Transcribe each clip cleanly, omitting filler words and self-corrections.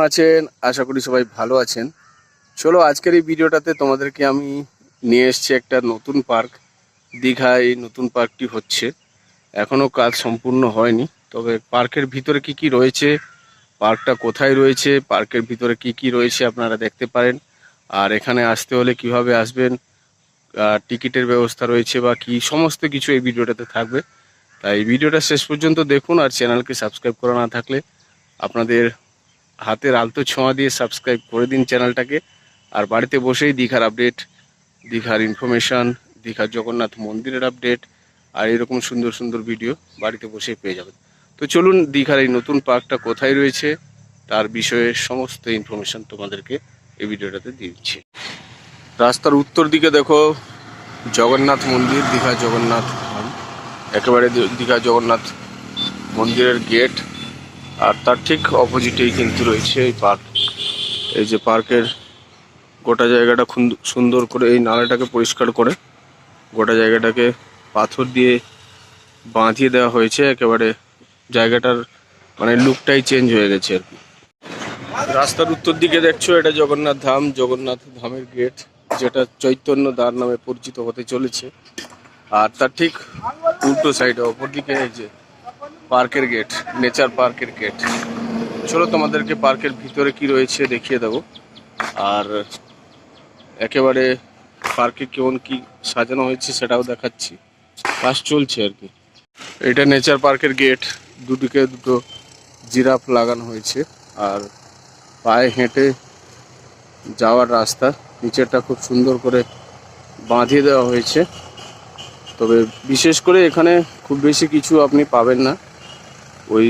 আছেন? আশা করি সবাই ভালো আছেন। চলো আজকের এই ভিডিওটাতে তোমাদেরকে আমি নিয়ে এসেছি একটা নতুন পার্ক। দীঘায় এই নতুন পার্কটি হচ্ছে, এখনো কাজ সম্পূর্ণ হয়নি। তবে পার্কের ভিতরে কি কি রয়েছে, পার্কটা কোথায় রয়েছে, পার্কের ভিতরে কি কি রয়েছে আপনারা দেখতে পারেন। আর এখানে আসতে হলে কিভাবে আসবেন, টিকিটের ব্যবস্থা রয়েছে বা কি, সমস্ত কিছু এই ভিডিওটাতে থাকবে। তাই ভিডিওটা শেষ পর্যন্ত দেখুন। আর চ্যানেলকে সাবস্ক্রাইব করা না থাকলে আপনাদের হাতের আলতো ছোঁয়া দিয়ে সাবস্ক্রাইব করে দিন চ্যানেলটাকে। আর বাড়িতে বসেই দীঘার আপডেট, দীঘার ইনফরমেশান, দীঘার জগন্নাথ মন্দিরের আপডেট আর এরকম সুন্দর সুন্দর ভিডিও বাড়িতে বসেই পেয়ে যাবেন। তো চলুন, দীঘার এই নতুন পার্কটা কোথায় রয়েছে তার বিষয়ে সমস্ত ইনফরমেশান তোমাদেরকে এই ভিডিওটাতে দিয়ে দিচ্ছি। রাস্তার উত্তর দিকে দেখো জগন্নাথ মন্দির, দীঘা জগন্নাথ ধাম, একেবারে দীঘা জগন্নাথ মন্দিরের গেট। আর তার ঠিক অপোজিটেই কিন্তু রয়েছে এই পার্ক। এই যে পার্কের গোটা জায়গাটা সুন্দর করে এই নালাটাকে পরিষ্কার করে গোটা জায়গাটাকে পাথর দিয়ে বাঁধিয়ে দেওয়া হয়েছে। একেবারে জায়গাটার মানে লুকটাই চেঞ্জ হয়ে গেছে আর কি। রাস্তার উত্তর দিকে দেখছো এটা জগন্নাথ ধাম, জগন্নাথ ধামের গেট, যেটা চৈতন্য দ্বার নামে পরিচিত হতে চলেছে। আর তার ঠিক উল্টো সাইডে অপর দিকে এই যে পার্কের গেট, নেচার পার্কের গেট। চলো তোমাদেরকে পার্কের ভিতরে কি রয়েছে দেখিয়ে দেবো। আর একেবারে পার্কে কেমন কি সাজানো হয়েছে সেটাও দেখাচ্ছি। কাজ চলছে আর কি। এটা নেচার পার্কের গেট, দুদিকে দুটো জিরাফ লাগানো হয়েছে। আর পায়ে হেঁটে যাওয়ার রাস্তা, নিচেরটা খুব সুন্দর করে বাঁধিয়ে দেওয়া হয়েছে। তবে বিশেষ করে এখানে খুব বেশি কিছু আপনি পাবেন না। ওই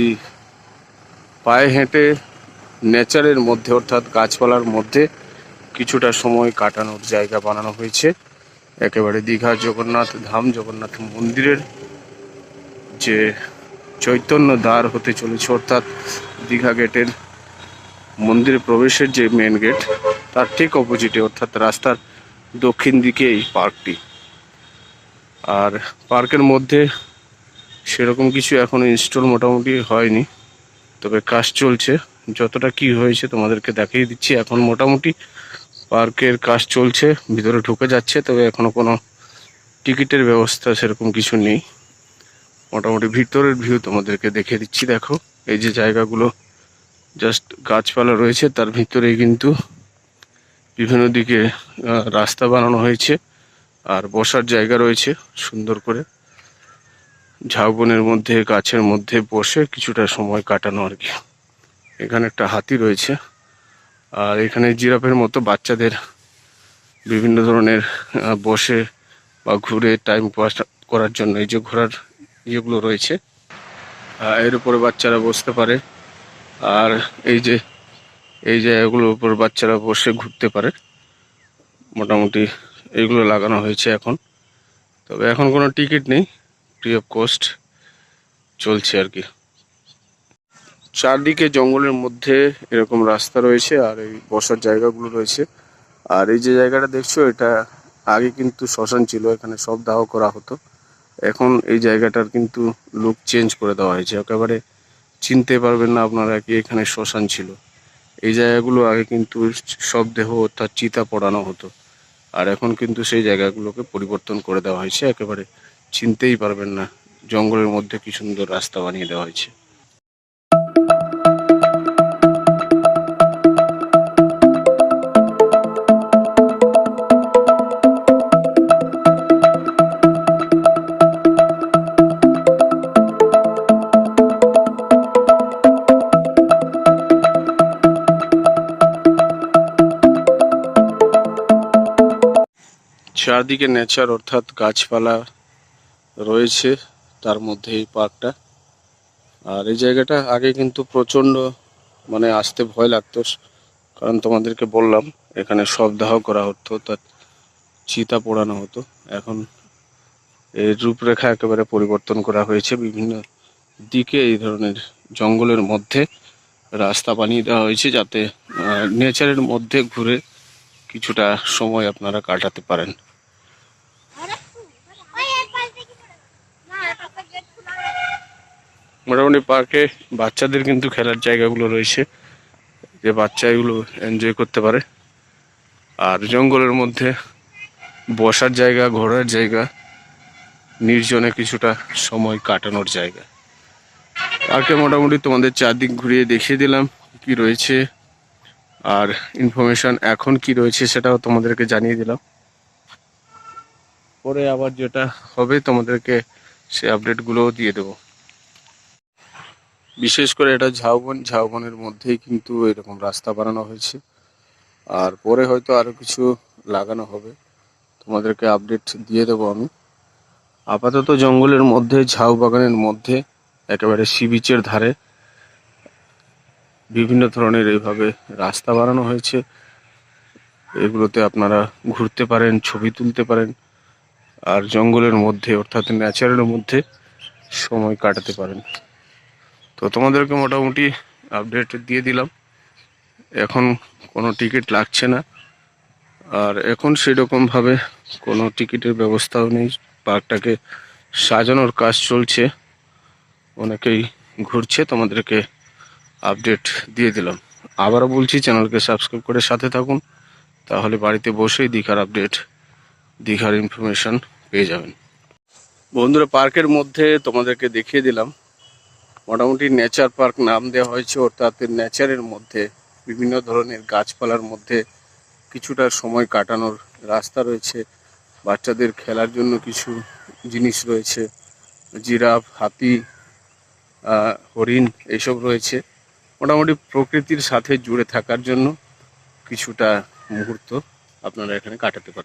পায়ে হেঁটে নেচারের মধ্যে অর্থাৎ গাছপালার মধ্যে কিছুটা সময় কাটানোর জায়গা বানানো হয়েছে। একেবারে দীঘা জগন্নাথ ধাম, জগন্নাথ মন্দিরের যে চৈতন্য দ্বার হতে চলেছে, অর্থাৎ দীঘা গেটের মন্দিরে প্রবেশের যে মেন গেট, তার ঠিক অপোজিটে অর্থাৎ রাস্তার দক্ষিণ দিকে এই পার্কটি। আর পার্কের মধ্যে সেরকম কিছু এখনো ইনস্টল মোটামুটি হয়নি, তবে কাজ চলছে। যতটা কি হয়েছে তোমাদেরকে দেখিয়ে দিচ্ছি। এখন মোটামুটি পার্কের কাজ চলছে, ভিতরে ঢুকে যাচ্ছে, তবে এখনো কোনো টিকিটের ব্যবস্থা সেরকম কিছু নেই। মোটামুটি ভিতরের ভিউ তোমাদেরকে দেখিয়ে দিচ্ছি। দেখো এই যে জায়গাগুলো জাস্ট গাছপালা রয়েছে, তার ভিতরেই কিন্তু বিভিন্ন দিকে রাস্তা বানানো হয়েছে। আর বসার জায়গা রয়েছে সুন্দর করে, ঝাউবনের মধ্যে গাছের মধ্যে বসে কিছুটা সময় কাটানো আর কি। এখানে একটা হাতি রয়েছে। আর এখানে জিরাফের মতো বাচ্চাদের বিভিন্ন ধরনের বসে বা ঘুরে টাইম পাস করার জন্য এই যে ঘোরার ইয়েগুলো রয়েছে, এর উপরে বাচ্চারা বসতে পারে। আর এই জায়গাগুলোর উপর বাচ্চারা বসে ঘুরতে পারে। মোটামুটি এইগুলো লাগানো হয়েছে এখন। তবে এখন কোনো টিকিট নেই, ফ্রি অফ কস্ট চলছে আর কি। চারদিকে জঙ্গলের মধ্যে এরকম রাস্তা রয়েছে আর এই বসার জায়গাগুলো রয়েছে। আর এই যে জায়গাটা দেখছো, এটা আগে কিন্তু শ্মশান ছিল, এখানে সব দাহ করা হতো। এখন এই জায়গাটার কিন্তু লুক চেঞ্জ করে দেওয়া হয়েছে, একেবারে চিনতে পারবেন না আপনারা কি এখানে শ্মশান ছিল। এই জায়গাগুলো আগে কিন্তু সব দেহ অর্থাৎ চিতা পড়ানো হতো। আর এখন কিন্তু সেই জায়গাগুলোকে পরিবর্তন করে দেওয়া হয়েছে, একেবারে চিনতেই পারবেন না। জঙ্গলের মধ্যে কি সুন্দর রাস্তা বানিয়ে দেওয়া হয়েছে। চারদিকে নেচার অর্থাৎ গাছপালা রয়েছে, তার মধ্যে এই পার্কটা। আর এই জায়গাটা আগে কিন্তু প্রচণ্ড মানে আসতে ভয় লাগতো, কারণ তোমাদেরকে বললাম এখানে শবদাহ করা হতো, তার চিতা পোড়ানো হতো। এখন এর রূপরেখা একেবারে পরিবর্তন করা হয়েছে, বিভিন্ন দিকে এই ধরনের জঙ্গলের মধ্যে রাস্তা বানিয়ে দেওয়া হয়েছে, যাতে নেচারের মধ্যে ঘুরে কিছুটা সময় আপনারা কাটাতে পারেন। মোটামুটি পার্কে বাচ্চাদের কিন্তু খেলার জায়গাগুলো রয়েছে, যে বাচ্চা এগুলো এনজয় করতে পারে। আর জঙ্গলের মধ্যে বসার জায়গা, ঘোরার জায়গা, নির্জনে কিছুটা সময় কাটানোর জায়গা। পার্কে মোটামুটি তোমাদের চারদিক ঘুরিয়ে দেখিয়ে দিলাম কি রয়েছে, আর ইনফরমেশন এখন কি রয়েছে সেটাও তোমাদেরকে জানিয়ে দিলাম। পরে আবার যেটা হবে তোমাদেরকে সে আপডেটগুলোও দিয়ে দেবো। বিশেষ করে এটা ঝাউবন, ঝাউবনের মধ্যেই কিন্তু এরকম রাস্তা বানানো হয়েছে। আর পরে হয়তো আরও কিছু লাগানো হবে, তোমাদেরকে আপডেট দিয়ে দেবো আমি। আপাতত জঙ্গলের মধ্যে, ঝাউ বাগানের মধ্যে, একেবারে সি বিচের ধারে বিভিন্ন ধরনের এইভাবে রাস্তা বানানো হয়েছে। এগুলোতে আপনারা ঘুরতে পারেন, ছবি তুলতে পারেন, আর জঙ্গলের মধ্যে অর্থাৎ ন্যাচারের মধ্যে সময় কাটাতে পারেন। তো তোমাদেরকে মোটামুটি আপডেট দিয়ে দিলাম। এখন কোনো টিকিট লাগছে না, আর এখন সেরকমভাবে কোনো টিকিটের ব্যবস্থাও নেই। পার্কটাকে সাজানোর কাজ চলছে, অনেকেই ঘুরছে, তোমাদেরকে আপডেট দিয়ে দিলাম। আবারও বলছি, চ্যানেলকে সাবস্ক্রাইব করে সাথে থাকুন, তাহলে বাড়িতে বসেই দীঘার আপডেট, দীঘার ইনফরমেশন পেয়ে যাবেন। বন্ধুরা, পার্কের মধ্যে তোমাদেরকে দেখিয়ে দিলাম, মোটামুটি নেচার পার্ক নাম দেওয়া হয়েছে, অর্থাৎ নেচারের মধ্যে বিভিন্ন ধরনের গাছপালার মধ্যে কিছুটা সময় কাটানোর রাস্তা রয়েছে। বাচ্চাদের খেলার জন্য কিছু জিনিস রয়েছে, জিরাফ, হাতি, হরিণ এইসব রয়েছে। মোটামুটি প্রকৃতির সাথে জুড়ে থাকার জন্য কিছুটা মুহূর্ত আপনারা এখানে কাটাতে পারেন।